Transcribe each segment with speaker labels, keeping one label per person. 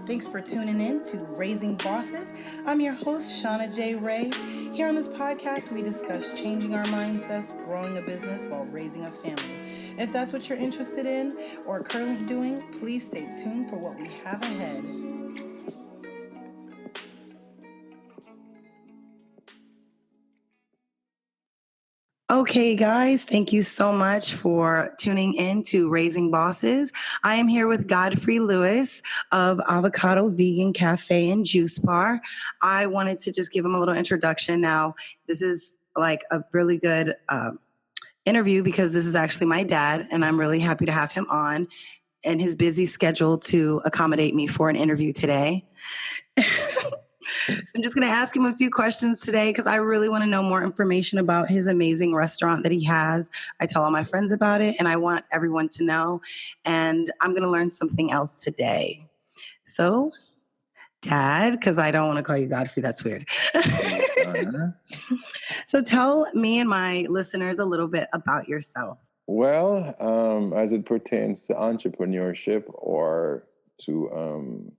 Speaker 1: Thanks for tuning in to Raising Bosses. I'm your host, Shauna J. Ray. Here on this podcast, we discuss changing our mindsets, growing a business while raising a family. If that's what you're interested in or currently doing, please stay tuned for what we have ahead. Okay, guys, thank you so much for tuning in to Raising Bosses. I am here with Godfrey Lewis of Avocado Vegan Cafe and Juice Bar. I wanted to just give him a little introduction. Now, this is like a really good interview because this is actually my dad, and I'm really happy to have him on and his busy schedule to accommodate me for an interview today. So I'm just going to ask him a few questions today because I really want to know more information about his amazing restaurant that he has. I tell all my friends about it, and I want everyone to know. And I'm going to learn something else today. So, Dad, because I don't want to call you Godfrey. That's weird. So tell me and my listeners a little bit about yourself.
Speaker 2: Well, as it pertains to entrepreneurship or to...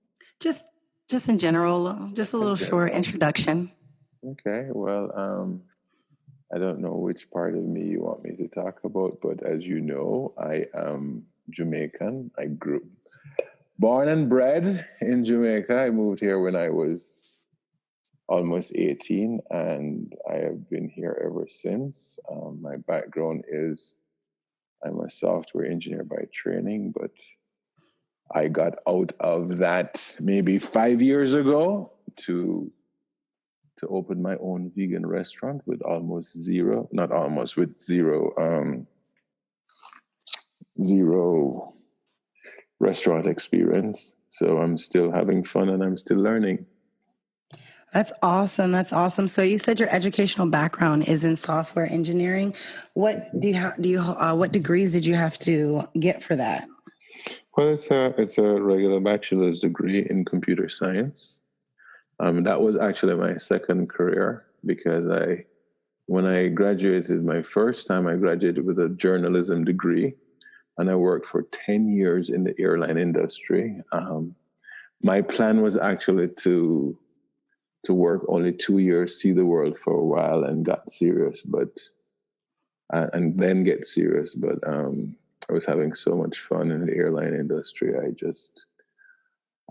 Speaker 1: Just in general, just a little short introduction.
Speaker 2: Okay, well, I don't know which part of me you want me to talk about, but as you know, I am Jamaican. I grew born and bred in Jamaica. I moved here when I was almost 18, and I have been here ever since. My background is I'm a software engineer by training, but I got out of that maybe 5 years ago to open my own vegan restaurant with zero restaurant experience. So I'm still having fun and I'm still learning.
Speaker 1: That's awesome. That's awesome. So you said your educational background is in software engineering. What what degrees did you have to get for that?
Speaker 2: Well, it's a regular bachelor's degree in computer science. That was actually my second career because when I graduated my first time, I graduated with a journalism degree, and I worked for 10 years in the airline industry. My plan was actually to work only 2 years, see the world for a while, and got serious, and then get serious. But I was having so much fun in the airline industry.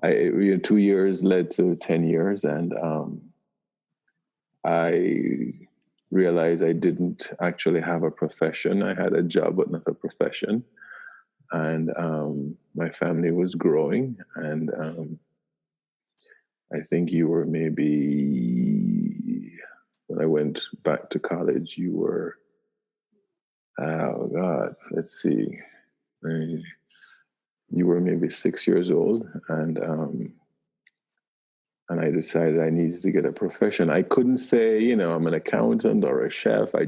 Speaker 2: 2 years led to 10 years, and I realized I didn't actually have a profession. I had a job, but not a profession. And my family was growing, and I think you were maybe, when I went back to college, you were, oh God, let's see. You were maybe 6 years old, and I decided I needed to get a profession. I couldn't say, I'm an accountant or a chef. I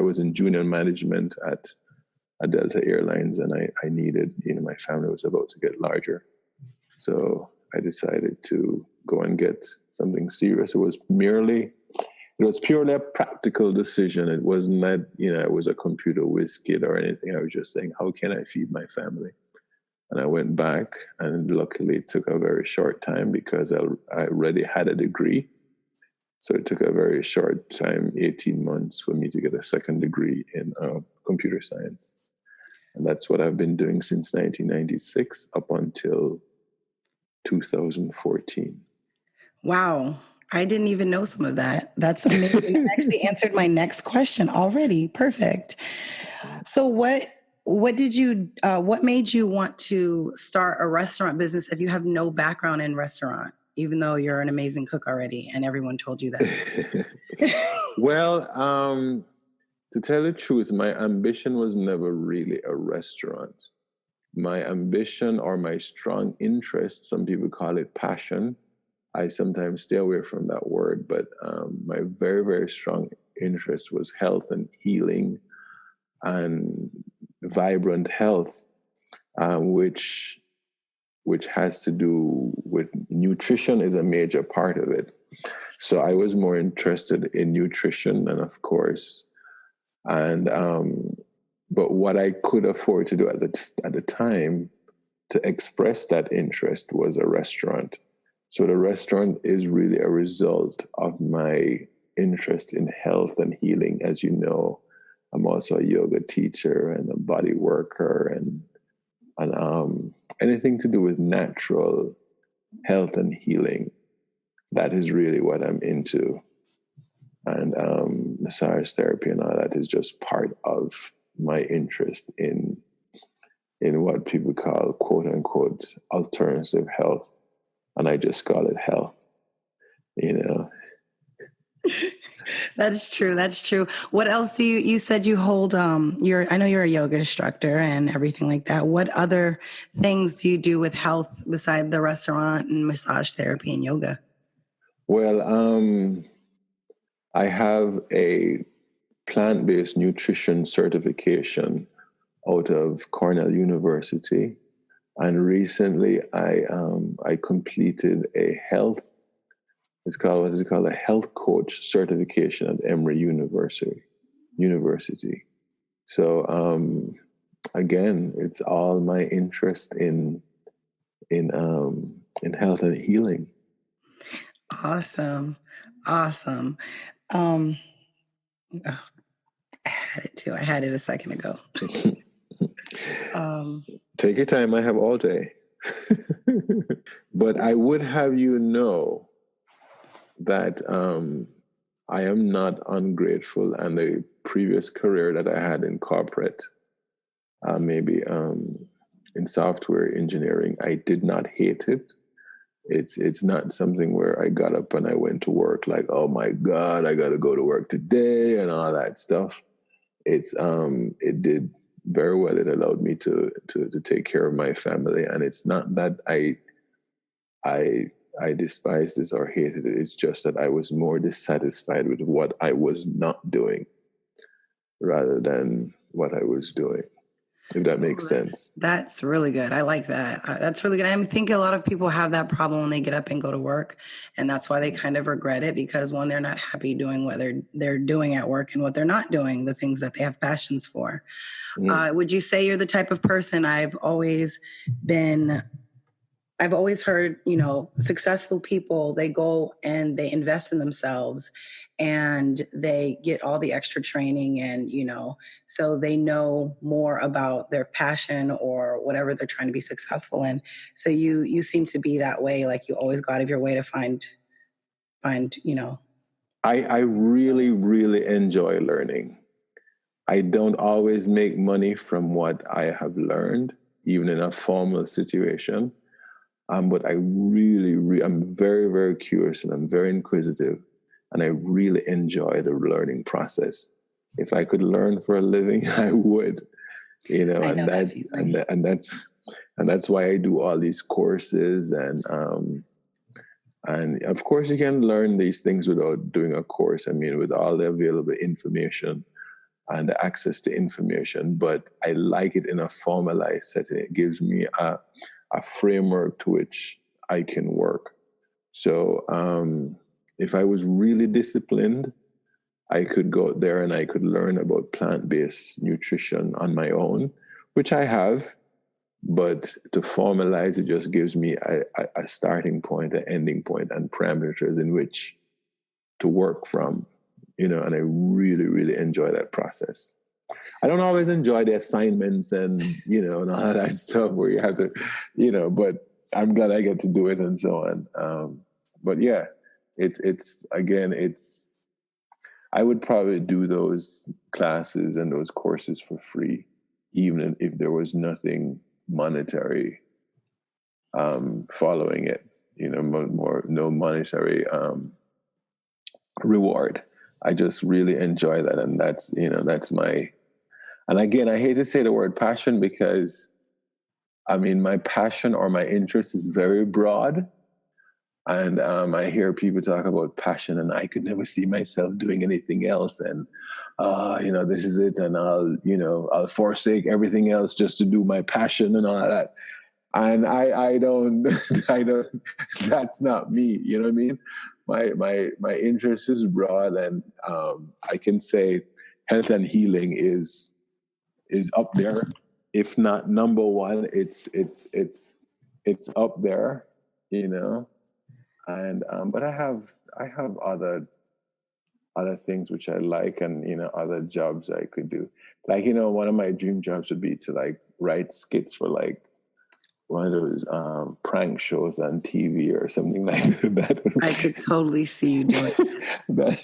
Speaker 2: was in junior management at Delta Airlines, and I needed, my family was about to get larger. So I decided to go and get something serious. It was purely a practical decision. It wasn't that, I was a computer whiz kid or anything. I was just saying, how can I feed my family? And I went back, and luckily it took a very short time because I already had a degree. So it took a very short time, 18 months, for me to get a second degree in computer science. And that's what I've been doing since 1996 up until 2014.
Speaker 1: Wow. I didn't even know some of that. That's amazing. You actually answered my next question already. Perfect. So what made you want to start a restaurant business if you have no background in restaurant, even though you're an amazing cook already and everyone told you that?
Speaker 2: Well, to tell the truth, my ambition was never really a restaurant. My ambition, or my strong interest, some people call it passion. I sometimes stay away from that word, but my very, very strong interest was health and healing and vibrant health, which has to do with nutrition is a major part of it. So I was more interested in nutrition, and of course, but what I could afford to do at the time to express that interest was a restaurant. So the restaurant is really a result of my interest in health and healing. As you know, I'm also a yoga teacher and a body worker, and anything to do with natural health and healing. That is really what I'm into. And massage therapy and all that is just part of my interest in what people call quote unquote alternative health. And I just call it health, you know.
Speaker 1: That's true. That's true. What else do you said you hold, I know you're a yoga instructor and everything like that. What other things do you do with health beside the restaurant and massage therapy and yoga?
Speaker 2: Well, I have a plant-based nutrition certification out of Cornell University, and recently I completed a health. It's called, what is it called? A health coach certification at Emory University. So again, it's all my interest in health and healing.
Speaker 1: Awesome. Awesome. Oh, I had it too. I had it a second ago.
Speaker 2: Take your time. I have all day. But I would have you know that I am not ungrateful, and the previous career that I had in corporate, maybe in software engineering, I did not hate it. It's not something where I got up and I went to work like, oh my God, I got to go to work today and all that stuff. It did very well. It allowed me to take care of my family, and it's not that I despised it or hated it. It's just that I was more dissatisfied with what I was not doing rather than what I was doing, if that makes sense.
Speaker 1: That's really good. I like that. That's really good. I think a lot of people have that problem when they get up and go to work, and that's why they kind of regret it, because one, they're not happy doing what they're doing at work and what they're not doing, the things that they have passions for. Would you say you're the type of person? I've always heard, successful people, they go and they invest in themselves and they get all the extra training and, so they know more about their passion or whatever they're trying to be successful in. So you seem to be that way. Like you always go out of your way to find.
Speaker 2: I really, really enjoy learning. I don't always make money from what I have learned, even in a formal situation. But I'm very, very curious, and I'm very inquisitive, and I really enjoy the learning process. If I could learn for a living, I would, and that's why I do all these courses, and of course you can learn these things without doing a course. I mean, with all the available information and access to information, but I like it in a formalized setting. It gives me a framework to which I can work. So if I was really disciplined, I could go there and I could learn about plant-based nutrition on my own, which I have, but to formalize it just gives me a starting point, an ending point, and parameters in which to work from, and I really, really enjoy that process. I don't always enjoy the assignments and, and all that stuff where you have to, but I'm glad I get to do it and so on. But yeah, I would probably do those classes and those courses for free, even if there was nothing monetary following it, no monetary reward. I just really enjoy that. And that's my, and again, I hate to say the word passion because my passion or my interest is very broad. And I hear people talk about passion, and I could never see myself doing anything else. And, this is it. And I'll forsake everything else just to do my passion and all that. And I don't, that's not me. You know what I mean? My interest is broad, and I can say health and healing is up there. If not number one, it's up there, And but I have other things which I like, and other jobs I could do. Like one of my dream jobs would be to like write skits for like one of those prank shows on TV or something like that.
Speaker 1: I could totally see you doing
Speaker 2: that.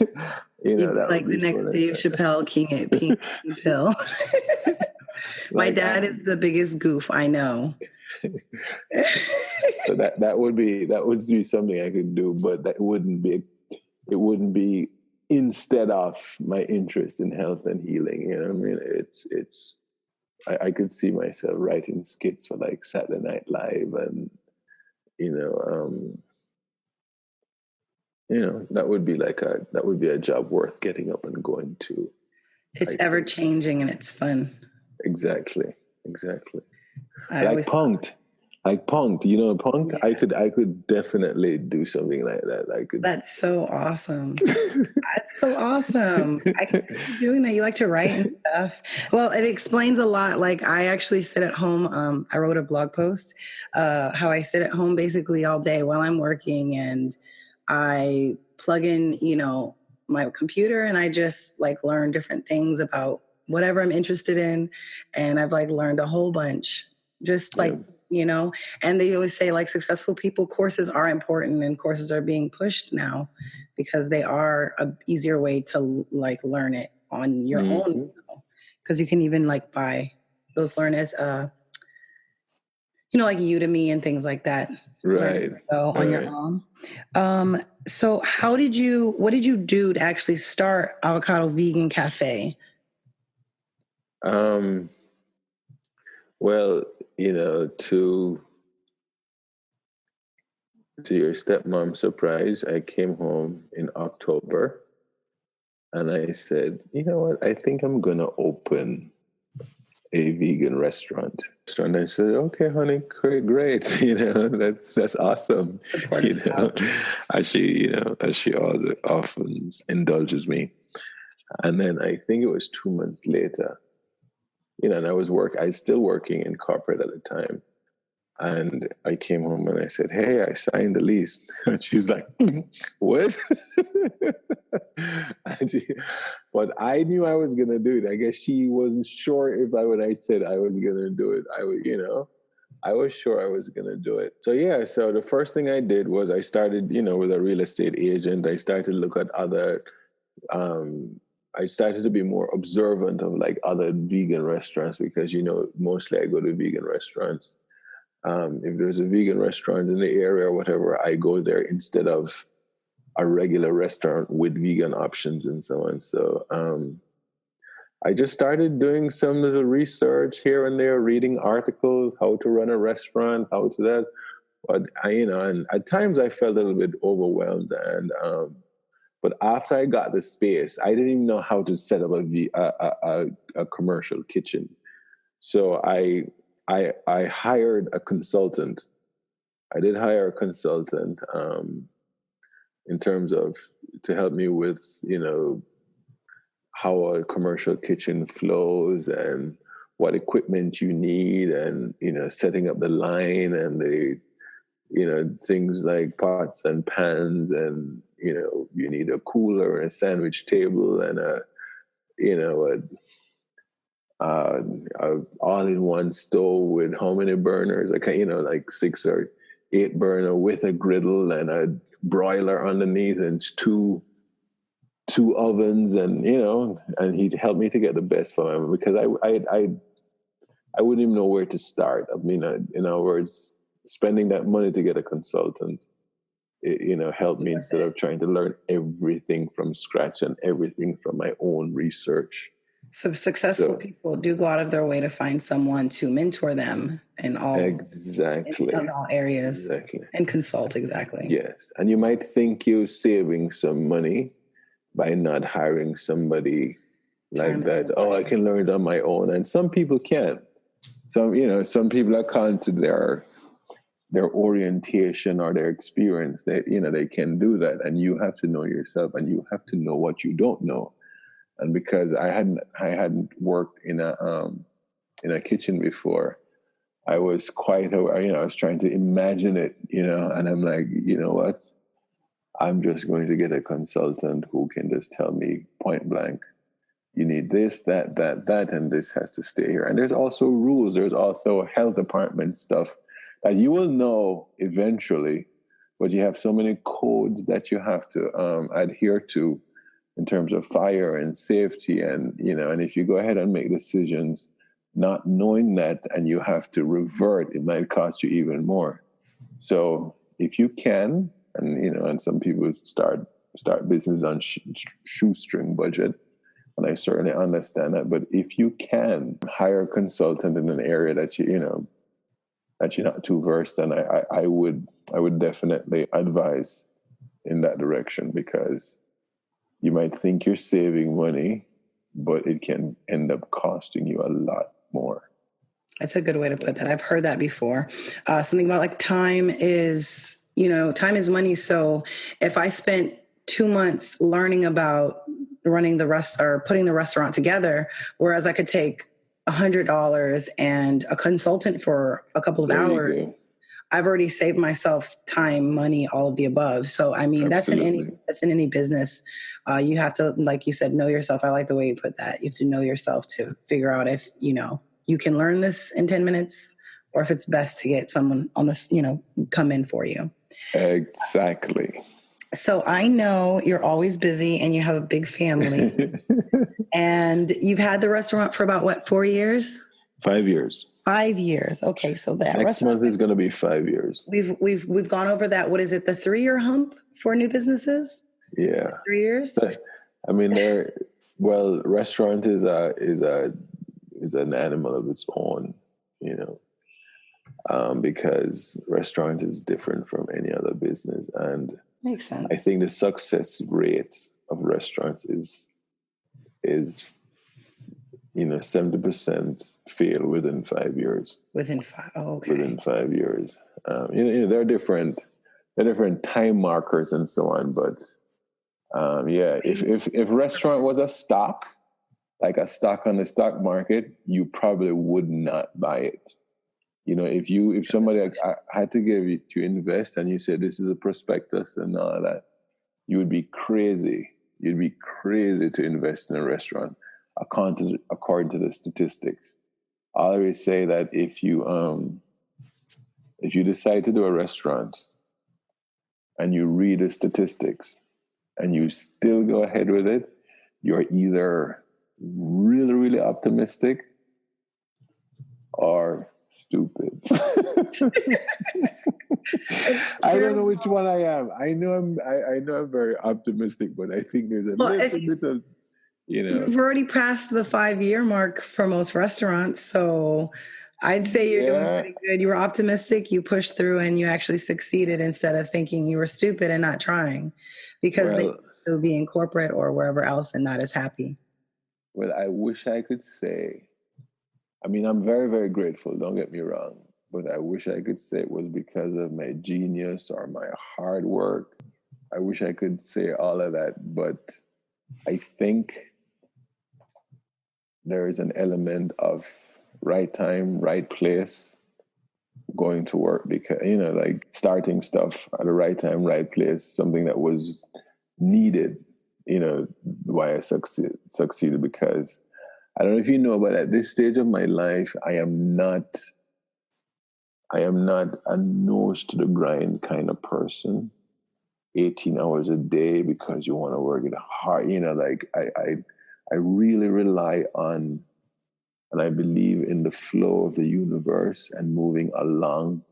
Speaker 1: You'd be
Speaker 2: That
Speaker 1: like
Speaker 2: would
Speaker 1: the
Speaker 2: be
Speaker 1: next
Speaker 2: fun.
Speaker 1: Dave Chappelle, King Phil. My
Speaker 2: Like,
Speaker 1: dad is the biggest goof I know.
Speaker 2: so that would be something I could do, but it wouldn't be instead of my interest in health and healing. You know what I mean? It's I could see myself writing skits for like Saturday Night Live, and that would be a job worth getting up and going to.
Speaker 1: It's ever changing and it's fun.
Speaker 2: Exactly. Like punked. Punked. Yeah. I could definitely do something like that.
Speaker 1: That's so awesome. That's so awesome. I can see you doing that. You like to write and stuff. Well, it explains a lot. Like I actually sit at home. I wrote a blog post, how I sit at home basically all day while I'm working, and I plug in, my computer, and I just like learn different things about whatever I'm interested in. And I've like learned a whole bunch, just like, and they always say like successful people, courses are important, and courses are being pushed now because they are a easier way to like learn it on your own. Because you can even like buy those learn as, like Udemy and things like that.
Speaker 2: Right.
Speaker 1: So on your own. So what did you do to actually start Avocado Vegan Cafe?
Speaker 2: Well, to your stepmom's surprise, I came home in October and I said, you know what, I think I'm going to open a vegan restaurant. And I said, okay, honey, great. That's awesome. As she often indulges me. And then I think it was 2 months later, and I was still working in corporate at the time. And I came home and I said, hey, I signed the lease. And she was like, what? But I knew I was going to do it. I guess she wasn't sure when I said I was going to do it, I was sure I was going to do it. So the first thing I did was I started, with a real estate agent. I started to look at other, I started to be more observant of like other vegan restaurants because, mostly I go to vegan restaurants. If there's a vegan restaurant in the area or whatever, I go there instead of a regular restaurant with vegan options and so on. So I just started doing some little research here and there, reading articles, how to run a restaurant, how to that. But and at times I felt a little bit overwhelmed. And but after I got the space, I didn't even know how to set up a commercial kitchen. So I hired a consultant. I did hire a consultant in terms of to help me with, how a commercial kitchen flows and what equipment you need and, setting up the line and the, things like pots and pans and, you need a cooler and a sandwich table and a all-in-one stove with how many burners? Like 6 or 8 burner with a griddle and a broiler underneath and two ovens, and and he'd help me to get the best for him because I wouldn't even know where to start. I mean, in other words, spending that money to get a consultant, helped me instead of trying to learn everything from scratch and everything from my own research.
Speaker 1: So successful people do go out of their way to find someone to mentor them in all areas and consult. Exactly.
Speaker 2: Yes. And you might think you're saving some money by not hiring somebody like that. Oh, I can learn it on my own. And some people can. Some people are calling to their orientation or their experience. They can do that. And you have to know yourself and you have to know what you don't know. And because I hadn't worked in a kitchen before, I was quite aware, I was trying to imagine it, and I'm like, you know what? I'm just going to get a consultant who can just tell me point blank, you need this, that, and this has to stay here. And there's also rules. There's also health department stuff that you will know eventually, but you have so many codes that you have to adhere to in terms of fire and safety. And, and if you go ahead and make decisions not knowing that, and you have to revert, it might cost you even more. So if you can, and some people start business on shoestring budget, and I certainly understand that. But if you can hire a consultant in an area that that you're not too versed in, I would definitely advise in that direction, because you might think you're saving money, but it can end up costing you a lot more.
Speaker 1: That's a good way to put that. I've heard that before. Something about like time is money. So if I spent 2 months learning about running putting the restaurant together, whereas I could take $100 and a consultant for a couple of hours, I've already saved myself time, money, all of the above. So, I mean, that's in any business. You have to, like you said, know yourself. I like the way you put that. You have to know yourself to figure out if, you can learn this in 10 minutes, or if it's best to get someone on this, come in for you.
Speaker 2: Exactly.
Speaker 1: So I know you're always busy and you have a big family. And you've had the restaurant for about 4 years?
Speaker 2: 5 years.
Speaker 1: 5 years. Okay, so that
Speaker 2: next month is going to be 5 years.
Speaker 1: We've gone over that. What is it? The 3-year hump for new businesses?
Speaker 2: Yeah,
Speaker 1: 3 years.
Speaker 2: I mean, restaurant is an animal of its own, because restaurant is different from any other business, and
Speaker 1: makes sense.
Speaker 2: I think the success rate of restaurants is 70% fail within 5 years.
Speaker 1: Within 5, okay.
Speaker 2: Within 5 years, there are different time markers and so on. But if restaurant was a stock, like a stock on the stock market, you probably would not buy it. If somebody had to give you to invest, and you said this is a prospectus and all of that, you would be crazy. You'd be crazy to invest in a restaurant, according to the statistics. I always say that if you decide to do a restaurant and you read the statistics and you still go ahead with it, you're either really, really optimistic or stupid. I don't know which one I am. I know I'm very optimistic, but I think there's a little bit of,
Speaker 1: You've already passed the 5-year mark for most restaurants, so I'd say you're doing pretty good. You were optimistic, you pushed through, and you actually succeeded instead of thinking you were stupid and not trying, because they still be in corporate or wherever else and not as happy.
Speaker 2: Well, I wish I could say, I mean, I'm very, very grateful, don't get me wrong, but I wish I could say it was because of my genius or my hard work. I wish I could say all of that, but I think there is an element of right time, right place, going to work, because, like starting stuff at the right time, right place, something that was needed, why I succeeded, because I don't know if you know, but at this stage of my life, I am not a nose to the grind kind of person. 18 hours a day because you want to work it hard. I really rely on, and I believe in the flow of the universe and moving along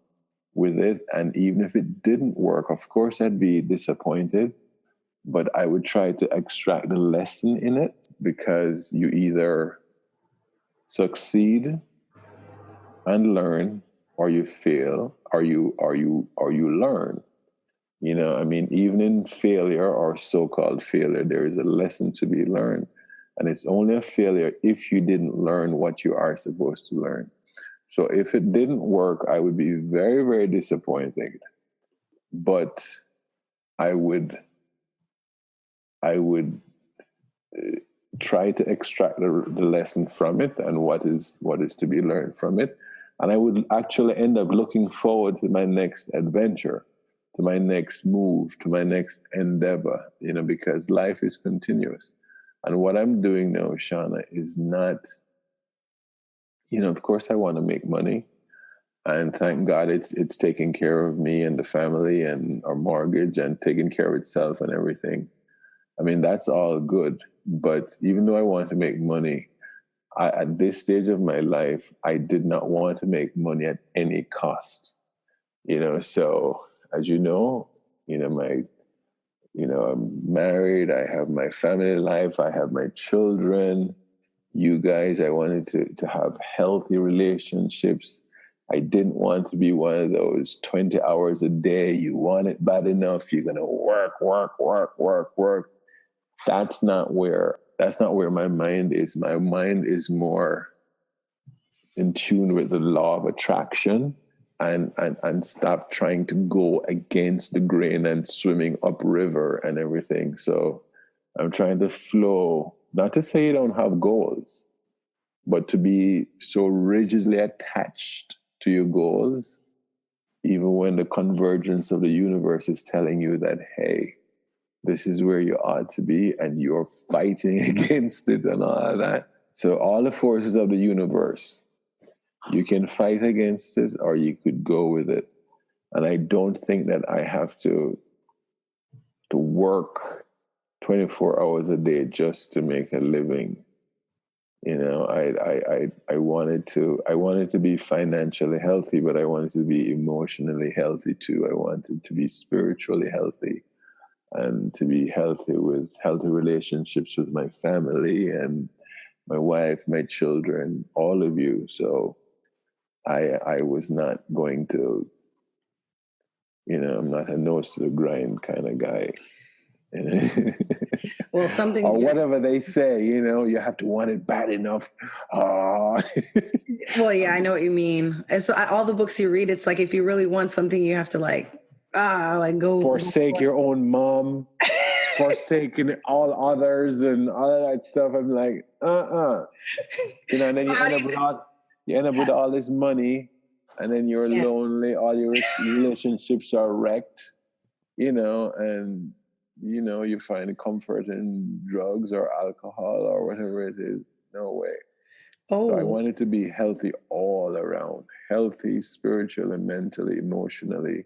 Speaker 2: with it. And even if it didn't work, of course, I'd be disappointed, but I would try to extract the lesson in it, because you either succeed and learn, or you fail, or you learn. I mean, even in failure or so-called failure, there is a lesson to be learned. And it's only a failure if you didn't learn what you are supposed to learn. So if it didn't work, I would be very, very disappointed. But I would try to extract the lesson from it and what is to be learned from it. And I would actually end up looking forward to my next adventure, to my next move, to my next endeavor, because life is continuous. And what I'm doing now, Shauna, is not, of course I want to make money. And thank God it's taking care of me and the family and our mortgage and taking care of itself and everything. I mean, that's all good. But even though I want to make money, at this stage of my life, I did not want to make money at any cost. So as I'm married, I have my family life, I have my children. You guys, I wanted to have healthy relationships. I didn't want to be one of those 20 hours a day. You want it bad enough, you're gonna work. That's not where my mind is. My mind is more in tune with the law of attraction and stop trying to go against the grain and swimming upriver and everything. So I'm trying to flow, not to say you don't have goals, but to be so rigidly attached to your goals, even when the convergence of the universe is telling you that, hey, this is where you ought to be, and you're fighting against it and all of that. So all the forces of the universe, you can fight against it or you could go with it. And I don't think that I have to work 24 hours a day just to make a living. I wanted to be financially healthy, but I wanted to be emotionally healthy too. I wanted to be spiritually healthy and to be healthy with healthy relationships with my family and my wife, my children, all of you. So I was not going to, I'm not a nose to the grind kind of guy.
Speaker 1: Well, something
Speaker 2: or whatever they say, you have to want it bad enough. Oh.
Speaker 1: Well, yeah, I know what you mean. And so all the books you read, it's like if you really want something, you have to go
Speaker 2: forsake your own mom, forsaking all others and all of that stuff. I'm like, and then you end up with all this money, and then you're lonely. All your relationships are wrecked, and you find comfort in drugs or alcohol or whatever it is. No way. Oh. So I wanted to be healthy all around, healthy spiritually, mentally, emotionally,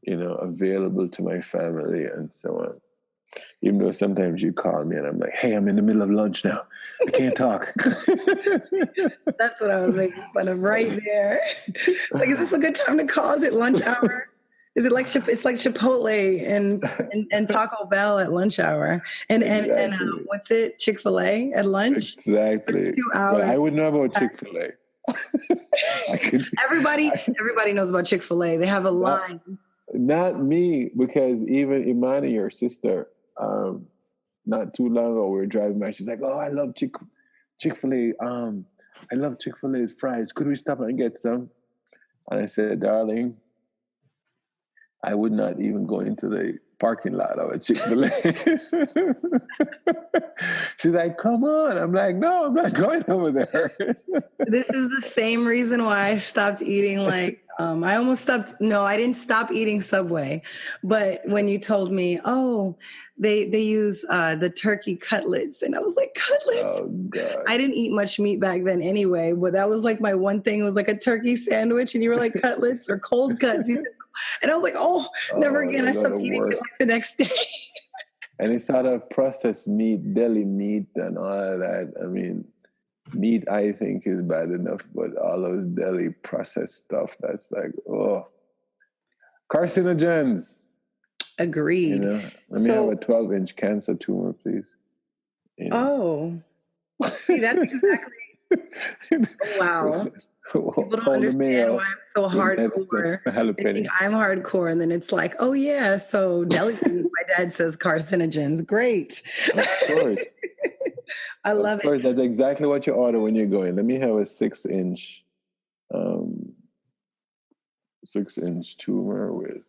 Speaker 2: available to my family and so on. Even though sometimes you call me and I'm like, hey, I'm in the middle of lunch now. I can't talk.
Speaker 1: That's what I was making fun of right there. Like, is this a good time to call? Is it lunch hour? Is it like it's like Chipotle and Taco Bell at lunch hour? And what's it? Chick-fil-A at lunch?
Speaker 2: Exactly.
Speaker 1: 2 hours.
Speaker 2: Well, I would know about Chick-fil-A.
Speaker 1: Everybody knows about Chick-fil-A. They have a line.
Speaker 2: Not me, because even Imani, your sister, not too long ago, we were driving by. She's like, "Oh, I love Chick-fil-A. I love Chick-fil-A's fries. Could we stop and get some?" And I said, "Darling, I would not even go into the parking lot of a Chick-fil-A." She's like, "Come on." I'm like, "No, I'm not going over there."
Speaker 1: This is the same reason why I stopped eating I didn't stop eating Subway. But when you told me, they use the turkey cutlets, and I was like, cutlets?
Speaker 2: Oh, God.
Speaker 1: I didn't eat much meat back then anyway, but that was like my one thing. It was like a turkey sandwich, and you were like, cutlets or cold cuts. And I was like, never again. I stopped eating it like the next day.
Speaker 2: And it's out of processed meat, deli meat and all of that. I mean, meat, I think, is bad enough, but all those deli processed stuff, that's like, carcinogens.
Speaker 1: Agreed.
Speaker 2: Let me have a 12-inch cancer tumor, please.
Speaker 1: See, that's exactly. Wow. People don't understand why I'm so hardcore. They think I'm hardcore, and then it's like, so deli food, my dad says carcinogens. Great.
Speaker 2: Of course.
Speaker 1: I love it.
Speaker 2: Of course, that's exactly what you order when you're going. Let me have a 6-inch tumor with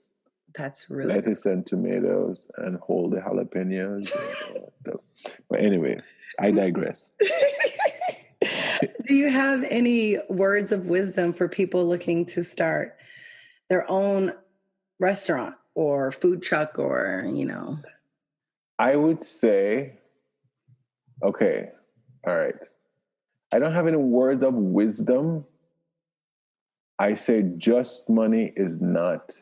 Speaker 1: that's really
Speaker 2: lettuce and tomatoes and hold the jalapenos and all that stuff. But anyway, I digress.
Speaker 1: Do you have any words of wisdom for people looking to start their own restaurant or food truck or,
Speaker 2: I would say, okay, all right. I don't have any words of wisdom. I say just money is not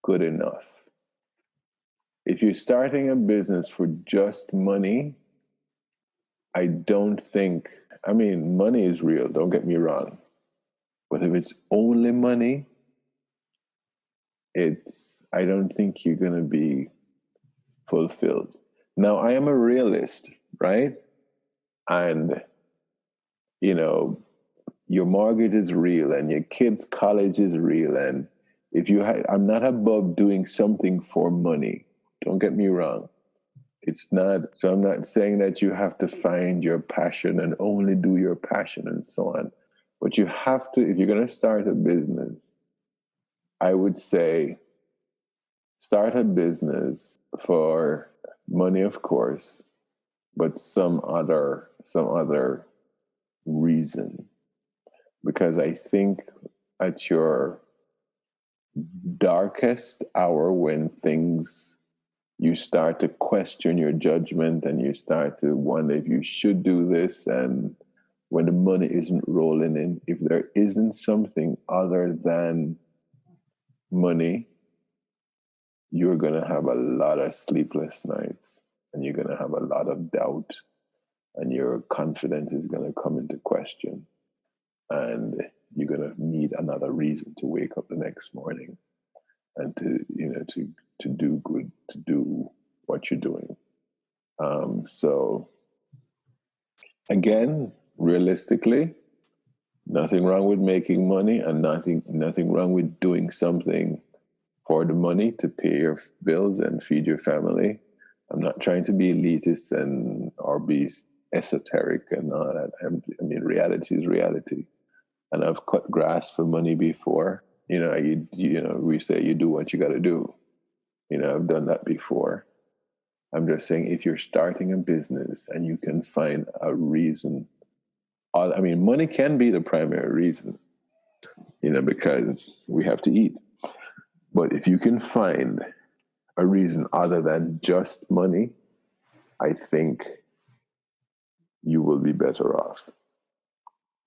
Speaker 2: good enough. If you're starting a business for just money, I don't think, money is real, don't get me wrong. But if it's only money, I don't think you're going to be fulfilled. Now, I am a realist, right? And, your mortgage is real and your kids' college is real. And I'm not above doing something for money. Don't get me wrong. It's not, so I'm not saying that you have to find your passion and only do your passion and so on. But you have to, if you're going to start a business, I would say start a business for money, of course, but some other reason. Because I think at your darkest hour, when you start to question your judgment and you start to wonder if you should do this, and when the money isn't rolling in, if there isn't something other than money, you're going to have a lot of sleepless nights and you're going to have a lot of doubt and your confidence is going to come into question. And you're going to need another reason to wake up the next morning and to do good, to do what you're doing. So again, realistically, nothing wrong with making money and nothing wrong with doing something for the money to pay your bills and feed your family. I'm not trying to be elitist or be esoteric and all that. Reality is reality. And I've cut grass for money before. We say you do what you got to do. I've done that before. I'm just saying, if you're starting a business and you can find a reason, money can be the primary reason, because we have to eat. But if you can find a reason other than just money, I think you will be better off.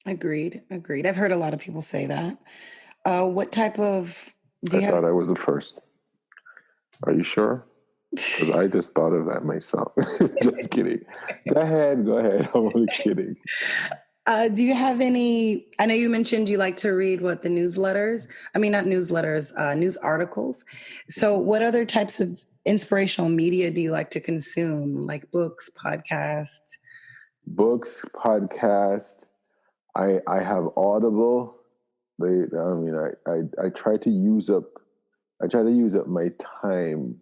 Speaker 1: Agreed. I've heard a lot of people say that. What type of...
Speaker 2: I thought I was the first. Are you sure? Because I just thought of that myself. Just kidding. Go ahead. I'm only kidding.
Speaker 1: Do you have any... I know you mentioned you like to read the newsletters. Not newsletters, news articles. So what other types of inspirational media do you like to consume? Like books, podcasts?
Speaker 2: Books, podcasts. I have Audible. I try to use up my time,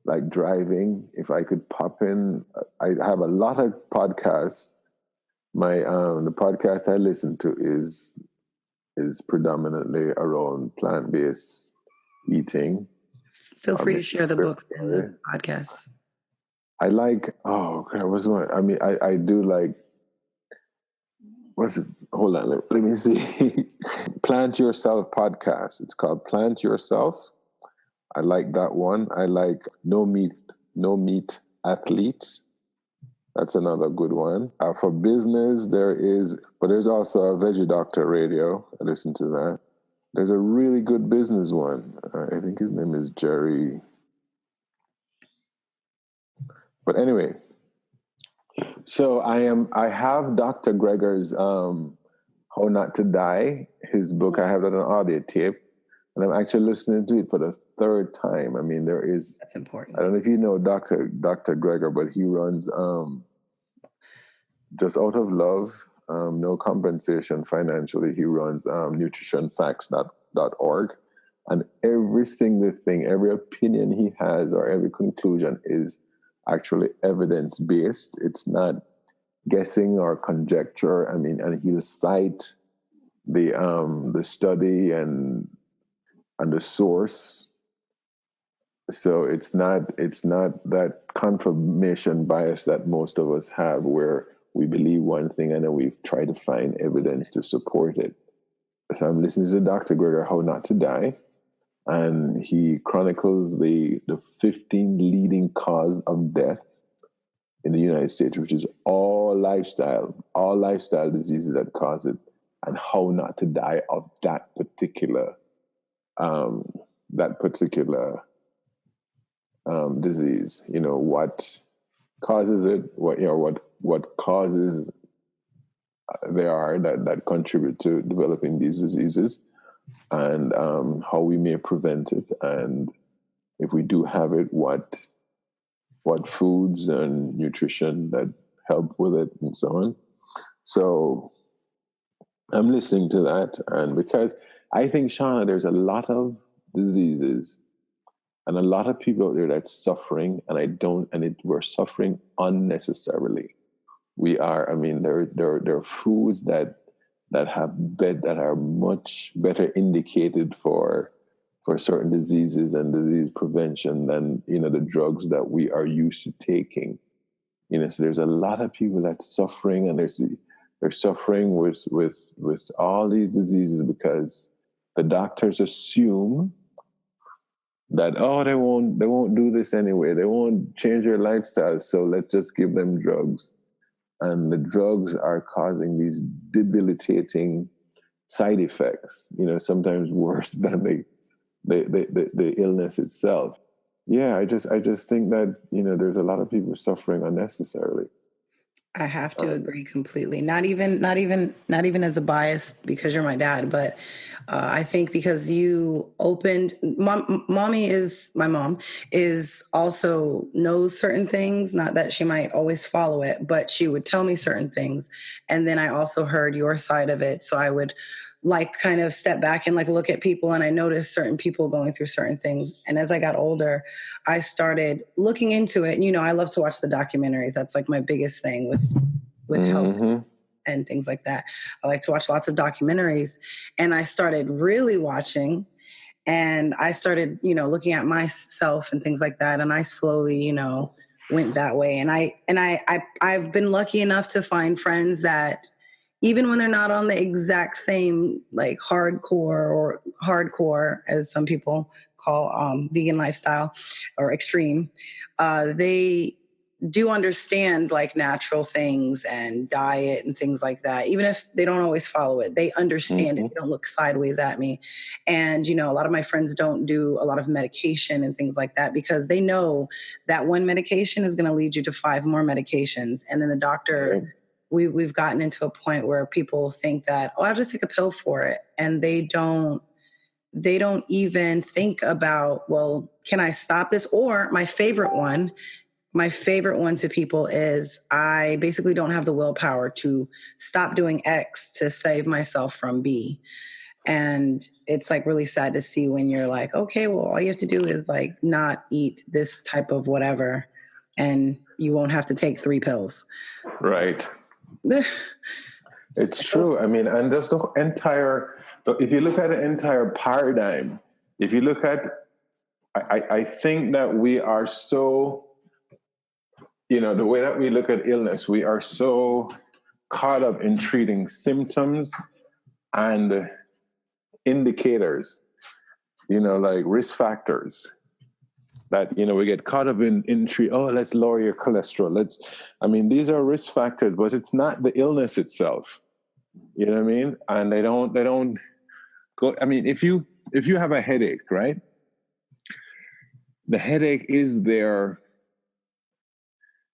Speaker 2: like driving. If I could pop in, I have a lot of podcasts. The podcast I listen to is predominantly around plant-based eating.
Speaker 1: Feel free to share the books and the podcasts.
Speaker 2: I like. Oh, what's one? I do like. What's it? Hold on, let me see. Plant Yourself podcast. It's called Plant Yourself. I like that one. I like No Meat Athletes. That's another good one. For business, there's also a Veggie Doctor Radio. I listen to that. There's a really good business one. I think his name is Jerry. But anyway, so I have Dr. Greger's How Not to Die, his book. I have that on audio tape, and I'm actually listening to it for the third time. That's important. I don't know if you know Dr. Greger, but he runs just out of love, no compensation financially. He runs nutritionfacts.org, and every single thing, every opinion he has or every conclusion is actually evidence-based. It's not guessing or conjecture. And he'll cite the study and the source. So it's not that confirmation bias that most of us have, where we believe one thing and then we try to find evidence to support it. So I'm listening to Dr. Greger, How Not to Die. and he chronicles the 15 leading cause of death in the United States, which is all lifestyle diseases that cause it, and how not to die of that particular disease. You know, what causes it, what causes there are that contribute to developing these diseases, and how we may prevent it, and if we do have it, what foods and nutrition that help with it, and so on. So I'm listening to that, and because I think, Shauna, there's a lot of diseases and a lot of people out there that's suffering, we're suffering unnecessarily. We are. I mean, there are foods that are much better indicated for certain diseases and disease prevention than, you know, the drugs that we are used to taking. You know, so there's a lot of people that's suffering, and they're suffering with all these diseases because the doctors assume that, they won't do this anyway. They won't change their lifestyle, so let's just give them drugs. And the drugs are causing these debilitating side effects, you know, sometimes worse than the illness itself. Yeah, I just think that, you know, there's a lot of people suffering unnecessarily.
Speaker 1: I have to agree completely. Not even as a bias because you're my dad, but I think because you opened. My mom is also knows certain things. Not that she might always follow it, but she would tell me certain things, and then I also heard your side of it. So I would like kind of step back and like look at people, and I noticed certain people going through certain things. And as I got older, I started looking into it. And, you know, I love to watch the documentaries. That's like my biggest thing with health and things like that. I like to watch lots of documentaries, and I started really watching, and I started, you know, looking at myself and things like that. And I slowly, you know, went that way. And I've been lucky enough to find friends that, even when they're not on the exact same like hardcore as some people call vegan lifestyle or extreme, they do understand like natural things and diet and things like that. Even if they don't always follow it, they understand it. They don't look sideways at me. And, you know, a lot of my friends don't do a lot of medication and things like that because they know that one medication is going to lead you to 5 more medications. And then the doctor, we've gotten into a point where people think that, I'll just take a pill for it. And they don't even think about, well, can I stop this? Or my favorite one to people is, I basically don't have the willpower to stop doing X to save myself from B. And it's like really sad to see when you're like, okay, well, all you have to do is like not eat this type of whatever, and you won't have to take 3 pills.
Speaker 2: Right. It's true. I mean, and there's if you look at the entire paradigm, if you look at, I think that we are so, you know, the way that we look at illness, we are so caught up in treating symptoms and indicators, you know, like risk factors. That, you know, we get caught up in treat. Oh, let's lower your cholesterol. These are risk factors, but it's not the illness itself. You know what I mean? And they don't go. I mean, if you have a headache, right? The headache is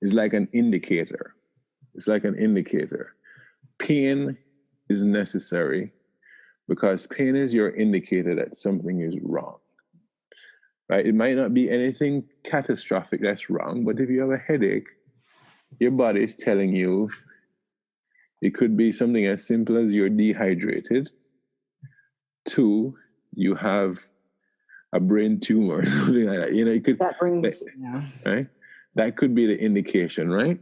Speaker 2: like an indicator. It's like an indicator. Pain is necessary because pain is your indicator that something is wrong. Right? It might not be anything catastrophic that's wrong, but if you have a headache, your body is telling you. It could be something as simple as you're dehydrated. 2, you have a brain tumor, or something like that. You know, it could. Right? That could be the indication, right?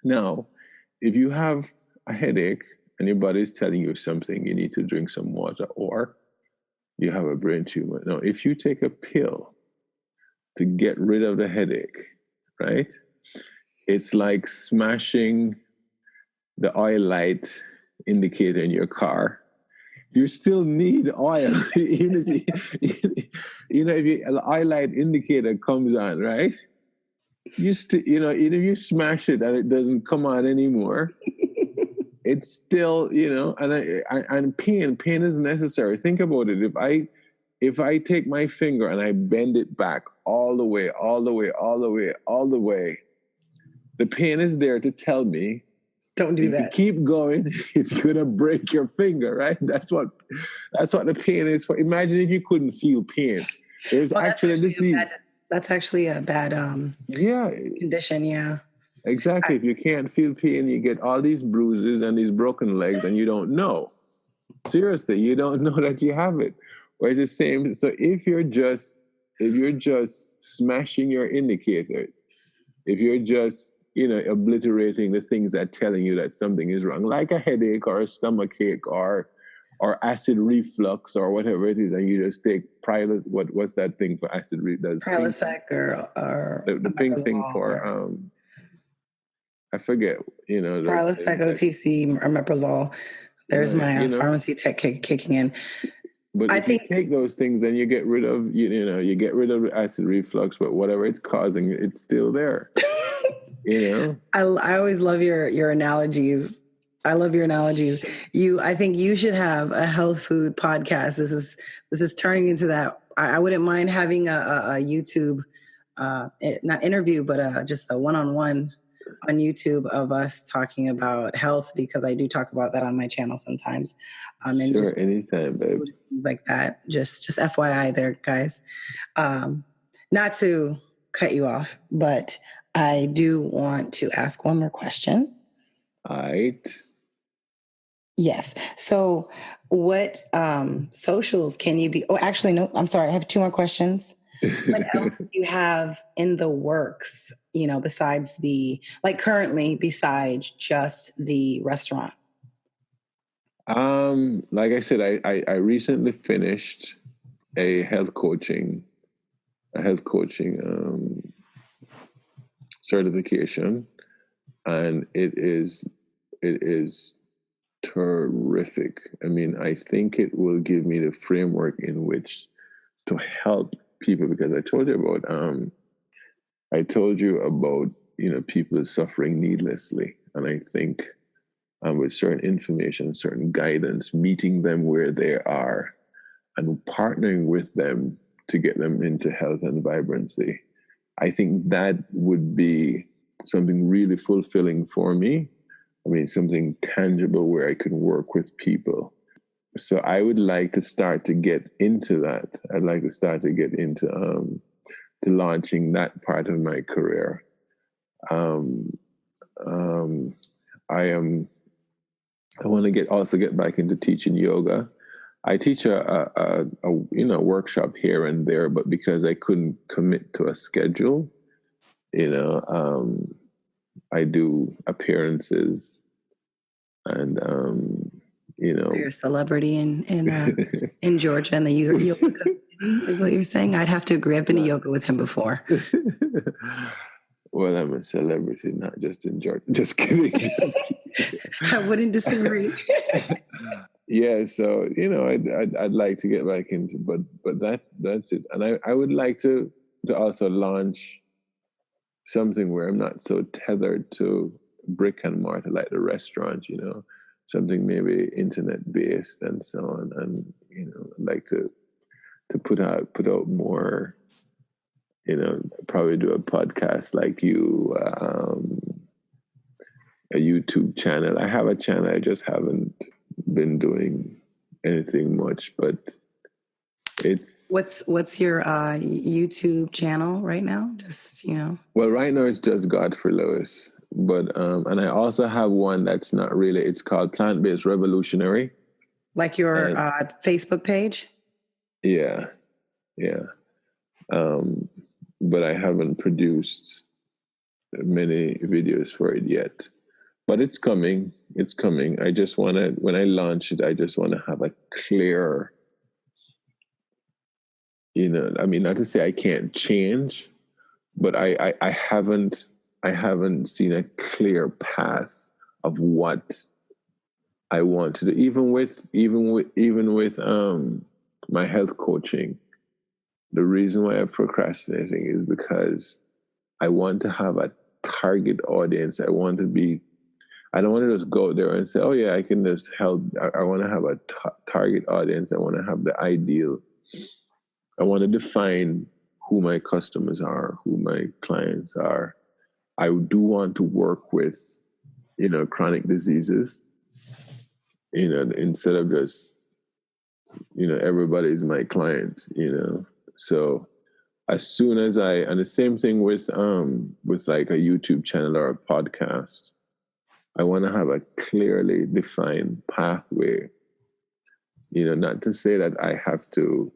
Speaker 2: Now, if you have a headache and your body is telling you something, you need to drink some water, or you have a brain tumor. Now, if you take a pill to get rid of the headache, right? It's like smashing the oil light indicator in your car You still need oil. Even if if an oil light indicator comes on, right? You still, even if you smash it and it doesn't come on anymore, it's still, and pain is necessary. Think about it. If I take my finger and I bend it back all the way, the pain is there to tell me,
Speaker 1: don't do
Speaker 2: if
Speaker 1: that.
Speaker 2: you keep going, it's gonna break your finger, right? That's what the pain is for. Imagine if you couldn't feel pain. There's actually a disease.
Speaker 1: That's actually a bad condition. Yeah.
Speaker 2: Exactly. If you can't feel pain, you get all these bruises and these broken legs, and you don't know. Seriously, you don't know that you have it. Whereas the same. So if you're just smashing your indicators, if you're just obliterating the things that are telling you that something is wrong, like a headache or a stomach ache or acid reflux or whatever it is, and you just take what's that thing for acid reflux?
Speaker 1: Prilosec or
Speaker 2: the pink thing for I forget.
Speaker 1: Prilosec, OTC, or Omeprazole. There's my pharmacy tech kicking in.
Speaker 2: But if you take those things, then you get rid of you get rid of acid reflux, but whatever it's causing, it's still there.
Speaker 1: I always love your analogies. I love your analogies. I think you should have a health food podcast. This is turning into that. I wouldn't mind having a YouTube, not interview, but just a one-on-one on YouTube of us talking about health, because I do talk about that on my channel sometimes. And
Speaker 2: sure,
Speaker 1: just
Speaker 2: anytime, babe.
Speaker 1: Things like that. Just FYI there, guys. Not to cut you off, but I do want to ask one more question.
Speaker 2: All right.
Speaker 1: Yes. So what socials can you be? Oh, actually, no, I'm sorry. I have two more questions. What else do you have in the works, besides besides just the restaurant?
Speaker 2: Like I said, I recently finished a health coaching certification, and it is terrific. I mean, I think it will give me the framework in which to help people, because I told you about people suffering needlessly, and I think with certain information, certain guidance, meeting them where they are and partnering with them to get them into health and vibrancy, I think that would be something really fulfilling for me. I mean, something tangible where I can work with people. So I would like to start to get into that. I'd like to start to get into to launching that part of my career. I want to get back into teaching yoga. I teach a workshop here and there, but because I couldn't commit to a schedule, I do appearances, and
Speaker 1: So you're a celebrity in Georgia, and the yoga is what you're saying. I'd have to agree. I've been to yoga with him before.
Speaker 2: Well, I'm a celebrity, not just in Georgia. Just kidding.
Speaker 1: I wouldn't disagree.
Speaker 2: Yeah, so I'd like to get back into, but that's it. And I would like to also launch something where I'm not so tethered to brick and mortar like the restaurant. Something maybe internet based and so on. And I'd like to put out more. Probably do a podcast like you, a YouTube channel. I have a channel. I just haven't been doing anything much, but it's...
Speaker 1: What's your YouTube channel right now? Just,
Speaker 2: Well, right now it's just Godfrey Lewis, but and I also have one that's not really. It's called Plant-Based Revolutionary.
Speaker 1: Like your Facebook page?
Speaker 2: Yeah. But I haven't produced many videos for it yet. But it's coming. It's coming. I just want to, when I launch it, I just want to have a clear, not to say I can't change, but I haven't seen a clear path of what I want to do, even with my health coaching. The reason why I'm procrastinating is because I want to have a target audience. I don't want to just go there and say, oh yeah, I can just help. I want to have a target audience. I want to have the ideal. I want to define who my customers are, who my clients are. I do want to work with, chronic diseases, instead of just, everybody's my client, So as soon as and the same thing with like a YouTube channel or a podcast, I want to have a clearly defined pathway, not to say that I have to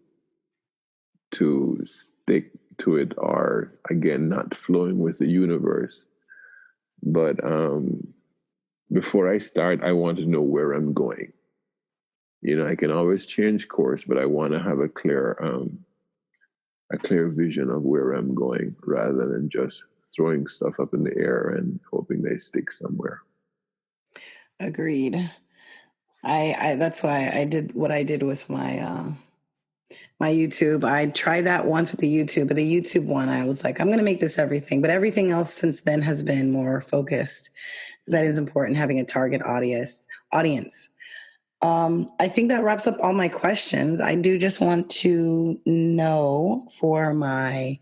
Speaker 2: stick to it, or again, not flowing with the universe. But before I start, I want to know where I'm going. I can always change course, but I want to have a clear vision of where I'm going, rather than just throwing stuff up in the air and hoping they stick somewhere.
Speaker 1: Agreed. I that's why I did what I did with my YouTube. I tried that once with the YouTube, but the YouTube one, I was like, I'm going to make this everything. But everything else since then has been more focused. That is important, having a target audience. I think that wraps up all my questions. I do just want to know for my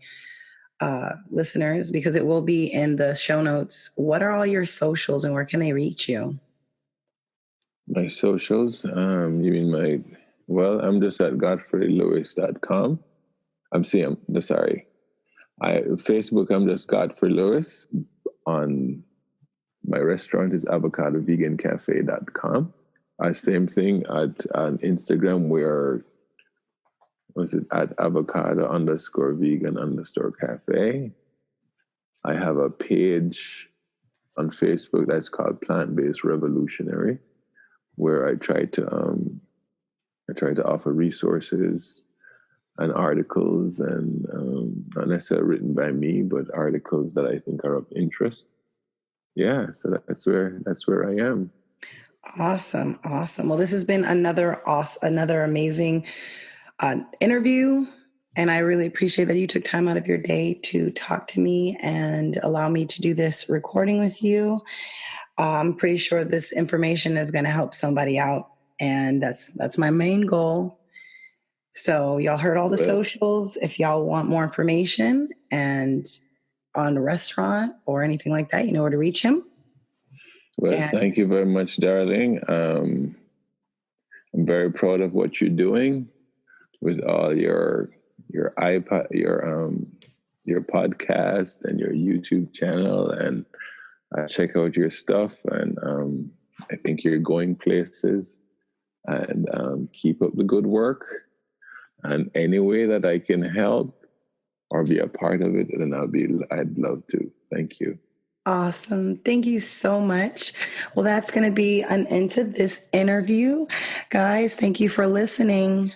Speaker 1: listeners, because it will be in the show notes, what are all your socials and where can they reach you?
Speaker 2: My socials, you mean I'm just at godfreylewis.com. Facebook, I'm just Godfrey Lewis. On my restaurant is avocadovegancafe.com. Same thing on Instagram, where at avocado_vegan_cafe. I have a page on Facebook that's called Plant-Based Revolutionary, where I try to offer resources and articles, and not necessarily written by me, but articles that I think are of interest. Yeah, so that's where I am.
Speaker 1: Awesome. Well, this has been another amazing interview, and I really appreciate that you took time out of your day to talk to me and allow me to do this recording with you. I'm pretty sure this information is going to help somebody out, and that's my main goal. So y'all heard all the socials. If y'all want more information and on the restaurant or anything like that, you know where to reach him.
Speaker 2: Well, thank you very much, darling. I'm very proud of what you're doing with all your iPod, your podcast and your YouTube channel, and I check out your stuff, and I think you're going places, and keep up the good work. And any way that I can help or be a part of it, then I'd love to. Thank you.
Speaker 1: Awesome. Thank you so much. Well, that's going to be an end to this interview. Guys, thank you for listening.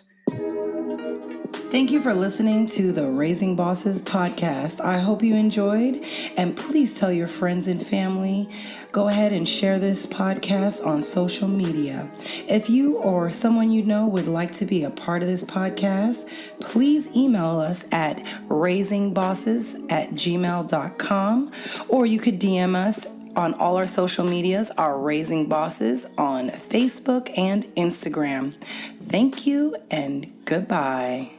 Speaker 1: Thank you for listening to the Raising Bosses podcast. I hope you enjoyed, and please tell your friends and family. Go ahead and share this podcast on social media. If you or someone you know would like to be a part of this podcast, please email us at raisingbosses@gmail.com, or you could DM us on all our social medias, our Raising Bosses on Facebook and Instagram. Thank you and goodbye.